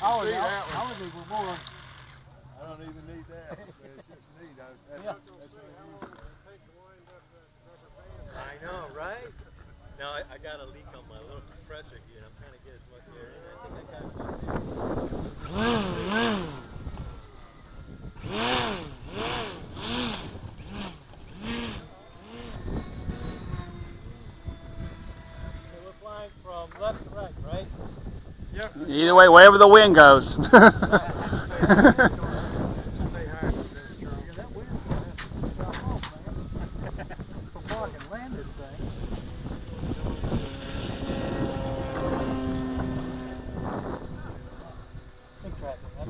Oh, yeah, I was even more. I don't even need that. It's just neat. That's unusual. I know, right? Now I got a leak on my little compressor here. I'm trying to get as much air in. I think I got So we're flying from left to right, right? Yep. Either way, wherever the wind goes.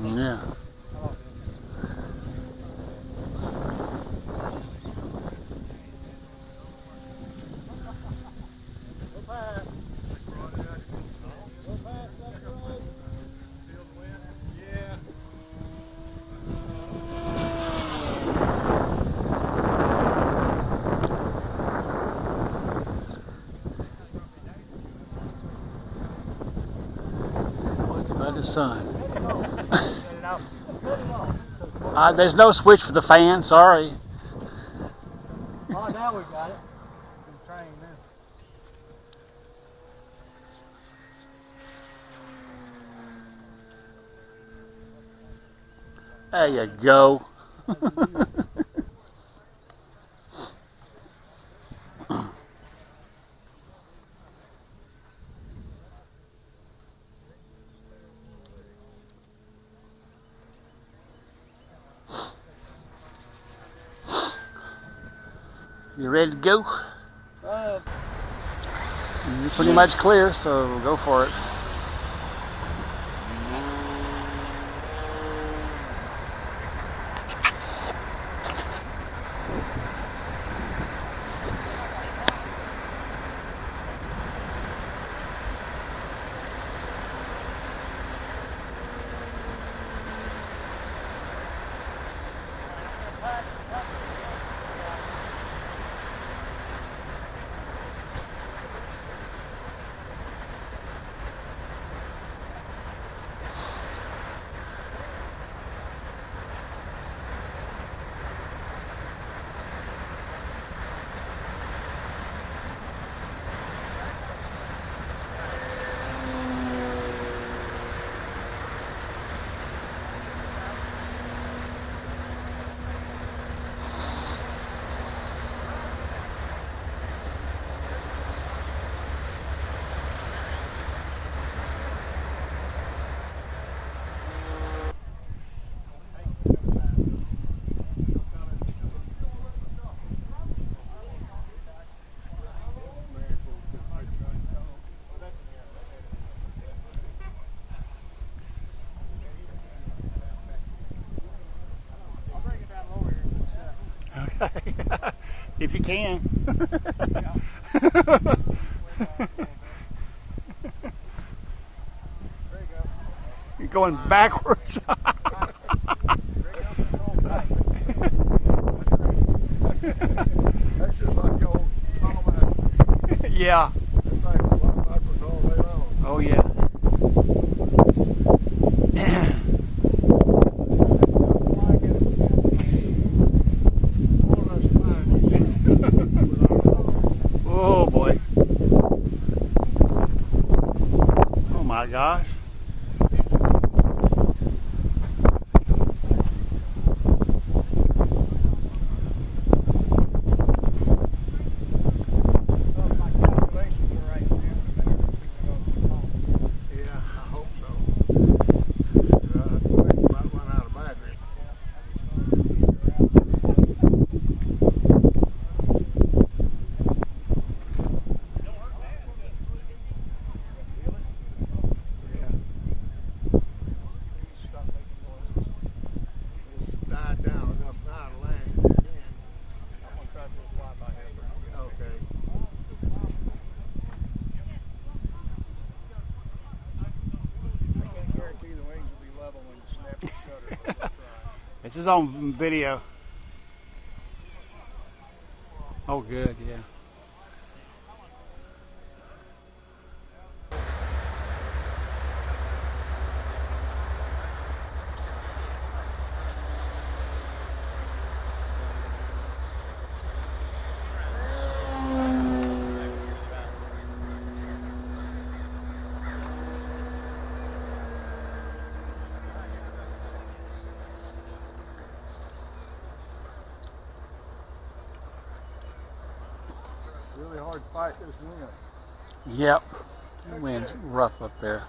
Yeah. By the sun. There's no switch for the fan, sorry. Oh, now we got it. I'm trying now. There you go. You ready to go? You're pretty much clear, so go for it. Okay. If you can. You're going backwards. That's just like the old Tom. Yeah. It's like a lot backwards all the way long. Oh yeah. Oh boy. Oh my gosh. This is on video. Oh, good, yeah. Really hard to fight this wind. Yep. The wind's rough up there.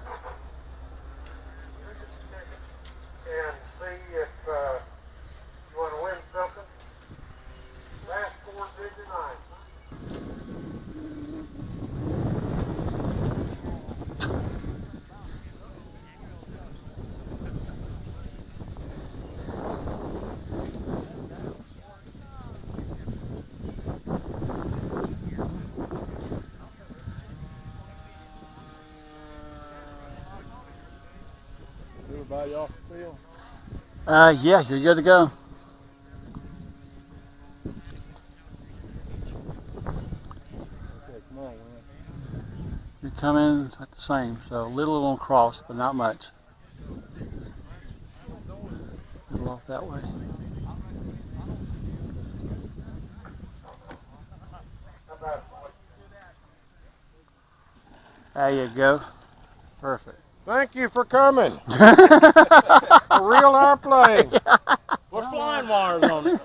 And see if you want to win something. Last 4 digit 9. Everybody off the field? Yeah, you're good to go. Okay, come on, Win. You're coming at the same, so a little on cross, but not much. A little off that way. There you go. Perfect. Thank you for coming. A real airplane. What's flying wires on it?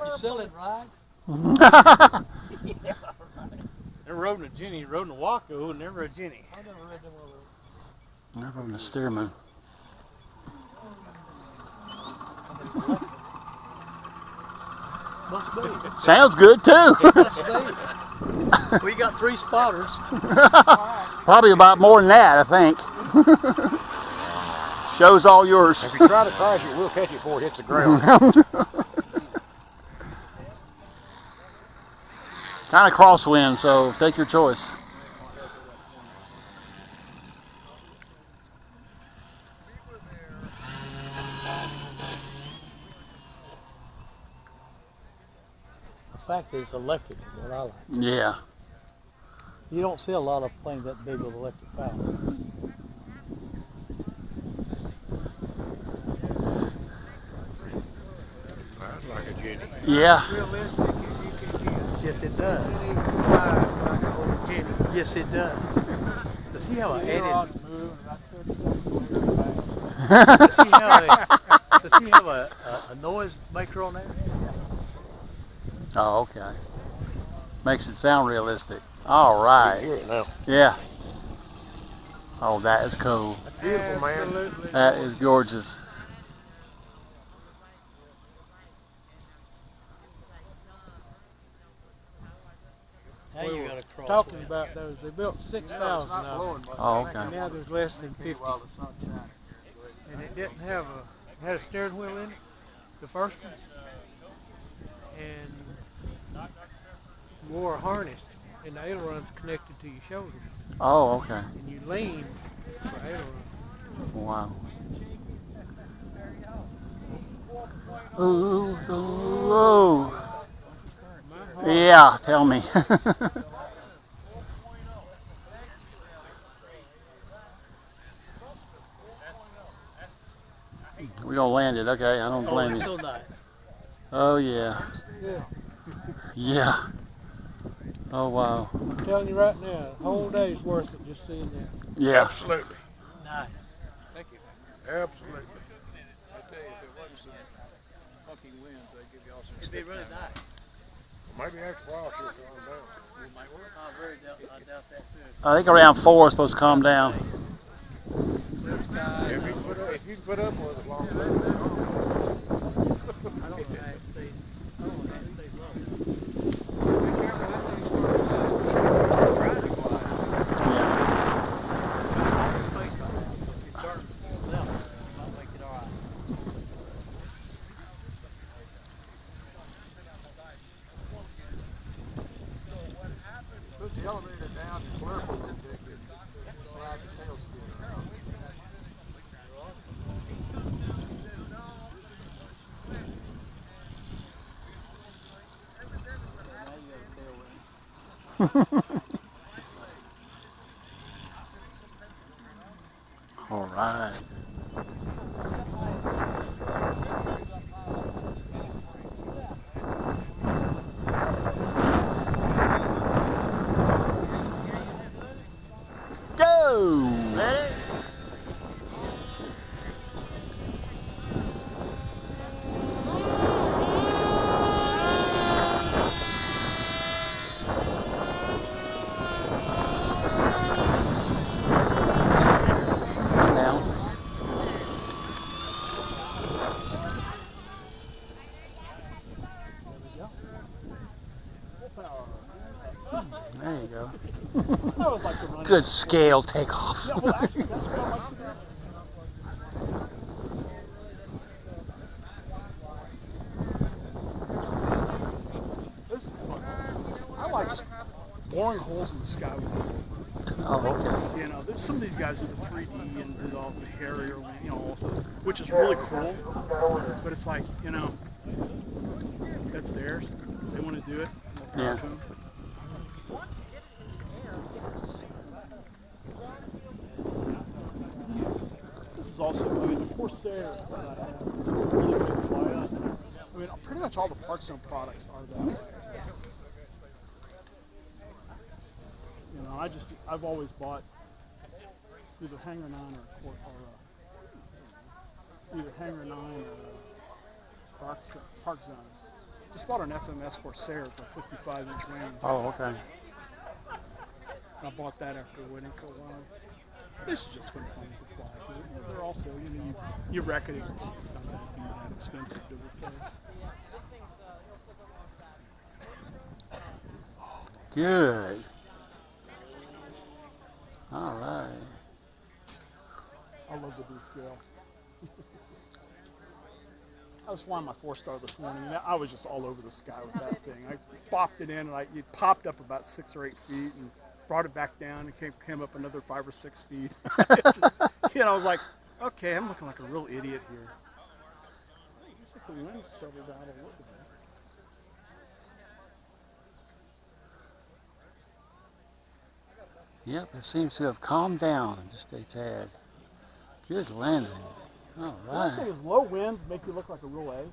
You selling rides? They're riding a Jenny, riding a Waco, never a Jenny. I never read them all those. Never on the Stearman. Must be. Sounds good too. Must be. We got 3 spotters. Probably about more than that, I think. Show's all yours. If you try to crash it, we'll catch it before it hits the ground. Kind of crosswind, so take your choice. The fact that it's electric is what I like. Yeah. You don't see a lot of planes that big with electric power. Sounds like a Jenny. Yeah. Realistic as you can get. Yes, it does. It even flies like an old Jenny. Yes, it does. To see how I added. To see how a noise maker on there. Oh, okay. Makes it sound realistic. All right. Hear it now. Yeah. Oh, that is cool. Beautiful, man. That is gorgeous. Now you got a cross. Talking about those, they built 6,000 of them. Oh, okay. Now there's less than 50. And it didn't have had a steering wheel in it, the first one, and wore a harness, and the aileron's connected to your shoulder, Oh, okay. and you lean for aileron. Wow. Ooh, ooh, ooh. Yeah, tell me. We're gonna land it, okay? I don't blame it's you. so nice. Oh yeah. Yeah. Yeah. Oh wow. I'm telling you right now, the whole day's worth it just seeing that. Yeah. Absolutely. Nice. Thank you. Absolutely. I tell you, if it wasn't some fucking winds, they'd give y'all some. It'd be really nice. Maybe after a while she'll calm down. It might work. I doubt that too. I think around 4 is supposed to calm down. Blue sky. If you can put up with it long enough. I don't know how it stays. I don't know how it stays low. Put the elevator down and clear for a little bit, just slide the tail skid. All right. Go! Ready? Now. There you go. I always like to run Good it. scale takeoff. Yeah, well, actually, that's what I like to do. This is fun. I like just boring holes in the sky with it. Oh, okay. You know, there's some of these guys do the 3D and did all the Harrier, you know, also, which is really cool. But it's like, you know, that's theirs. They want to do it. Yeah. To them. This is also, I mean, the Corsair that I have is a really good fly up. I mean, pretty much all the Park Zone products are that way. You know, I've always bought either Hanger 9 or either Hanger 9 or Park Zone. Just bought an FMS Corsair. It's a 55-inch range. Oh, okay. I bought that after winning co-op. This is just for fun to fly. 'Cause they're also, you know, you reckon it's not that expensive to replace. Good. All right. I love the B scale. I was flying my 4-star this morning, and I was just all over the sky with that thing. I bopped it in, and it popped up about 6 or 8 feet, and brought it back down, and came up another 5 or 6 feet. You know, I was like, okay, I'm looking like a real idiot here. Looks like the wind settled out a little bit. Yep, it seems to have calmed down just a tad. Good landing. All I say right. is low winds make you look like a real A.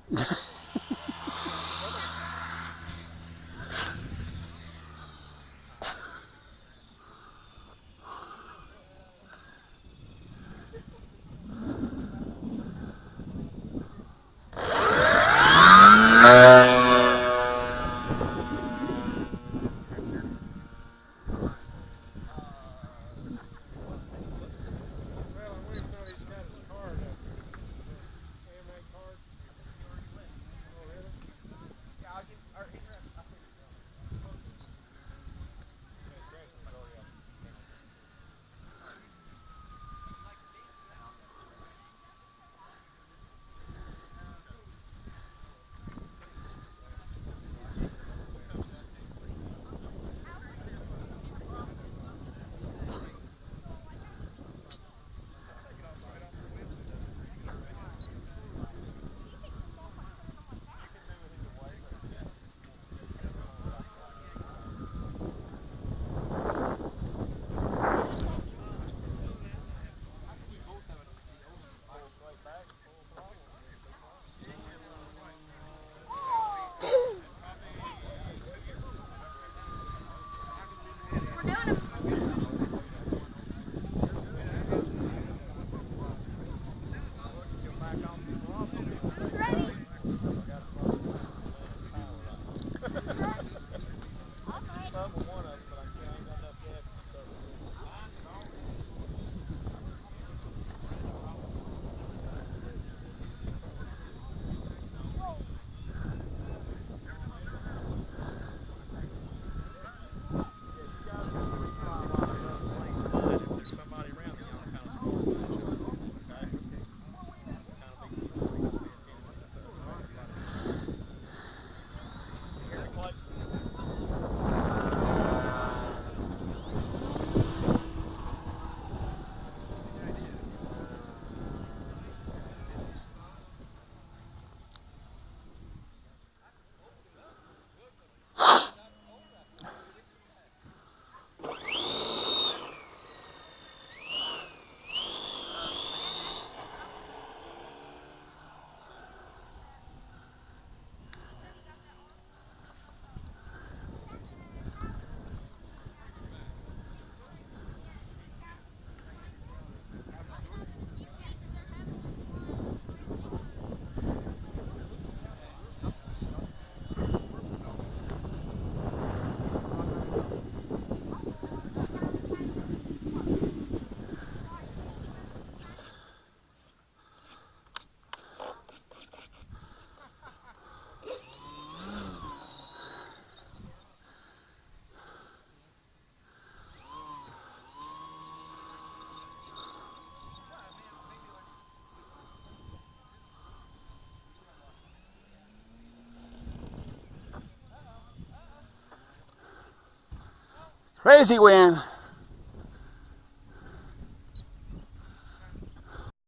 Crazy wind.